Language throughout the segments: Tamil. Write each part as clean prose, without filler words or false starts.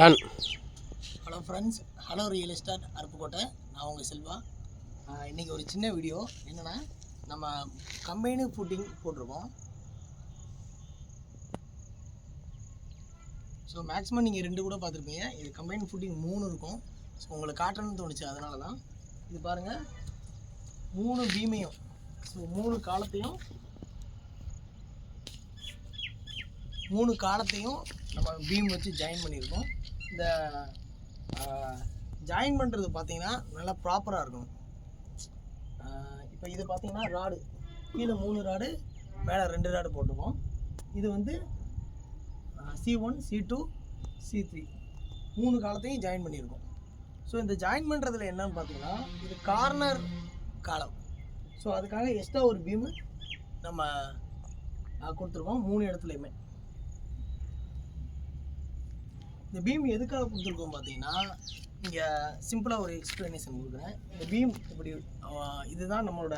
Ton. Hello friends, hello real estate Aruppukottai. நான் உங்கள் செல்வா. இன்றைக்கி ஒரு சின்ன வீடியோ என்னென்னா, நம்ம கம்பைனு ஃபுட்டிங் போட்டிருக்கோம். ஸோ மேக்ஸிமம் நீங்கள் 2 கூட பார்த்துருப்பீங்க. இது கம்பைன் ஃபுட்டிங் 3 இருக்கும். ஸோ உங்களுக்கு காட்டணும்னு தோணுச்சு, அதனால தான். இது பாருங்கள், 3 பீமையும், ஸோ 3 காலத்தையும் நம்ம பீம் வச்சு ஜாயின் பண்ணியிருக்கோம். இந்த ஜாயின் பண்ணுறது பார்த்தீங்கன்னா நல்லா ப்ராப்பராக இருக்கணும். இப்போ இது பார்த்தீங்கன்னா ராடு கீழே 3 ராடு, மேலே 2 ராடு போட்டுருக்கோம். இது வந்து C1, C2, C3 3 காலத்தையும் ஜாயின் பண்ணியிருக்கோம். ஸோ இந்த ஜாயின் பண்ணுறதுல என்னன்னு பார்த்தீங்கன்னா, இது கார்னர் காலம். ஸோ அதுக்காக எக்ஸ்ட்ரா ஒரு பீமு நம்ம கொடுத்துருக்கோம் 3 இடத்துலையுமே. இந்த பீம் எதுக்காக கொடுத்துருக்கோம் பார்த்தீங்கன்னா, இங்கே சிம்பிளாக ஒரு எக்ஸ்ப்ளனேஷன் கொடுக்குறேன். இந்த பீம் இப்படி இதுதான் நம்மளோட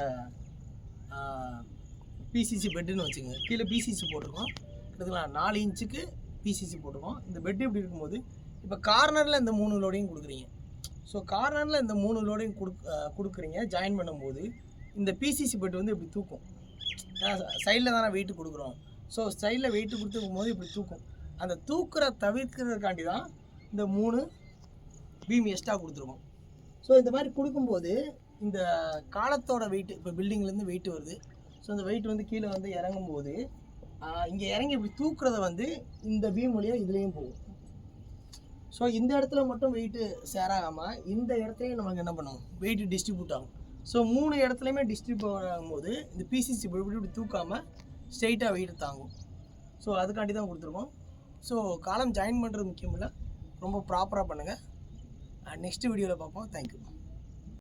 பிசிசி பெட்டுன்னு வச்சுங்க. கீழே பிசிசி போட்டிருக்கோம், கிட்டத்தட்ட 4 இன்ச்சுக்கு பிசிசி போட்டிருக்கோம். இந்த பெட்டு இப்படி இருக்கும்போது இப்போ கார்னரில் இந்த 3 லோடையும் கொடுக்குறீங்க. ஸோ கார்னரில் இந்த 3 லோடையும் கொடுக்குறீங்க ஜாயின் பண்ணும்போது இந்த பிசிசி பெட்டு வந்து இப்படி தூக்கும். சைடில் தானே வெயிட்டு கொடுக்குறோம். ஸோ சைடில் வெயிட்டு கொடுத்துருக்கும் போது இப்படி தூக்கும். அந்த தவிர்க்கிறதுக்காண்டி தான் இந்த 3 பீம் எக்ஸ்ட்ரா கொடுத்துருக்கோம். ஸோ இந்த மாதிரி கொடுக்கும்போது இந்த காலத்தோட வெயிட்டு, இப்போ பில்டிங்லேருந்து வெயிட் வருது. ஸோ இந்த வெயிட் வந்து கீழே வந்து இறங்கும்போது இங்கே இறங்கி இப்படி தூக்குறத வந்து இந்த பீம் வழியாக இதுலேயும் போகும். ஸோ இந்த இடத்துல மட்டும் வெயிட்டு ஷேர் ஆகாமல் இந்த இடத்துலையும் நமக்கு என்ன பண்ணும், வெயிட்டு டிஸ்ட்ரிபியூட் ஆகும். ஸோ 3 இடத்துலையுமே டிஸ்ட்ரிபியூட் ஆகும்போது இந்த பிசிசி இப்படி தூக்காமல் ஸ்ட்ரெயிட்டாக வெயிட்டு தாங்கும். ஸோ அதுக்காண்டி தான் கொடுத்துருக்கோம். ஸோ காலம் ஜாயின் பண்ணுறது முக்கியம் இல்லை, ரொம்ப ப்ராப்பராக பண்ணுங்கள். நெக்ஸ்ட் வீடியோவில் பார்ப்போம். தேங்க்யூ.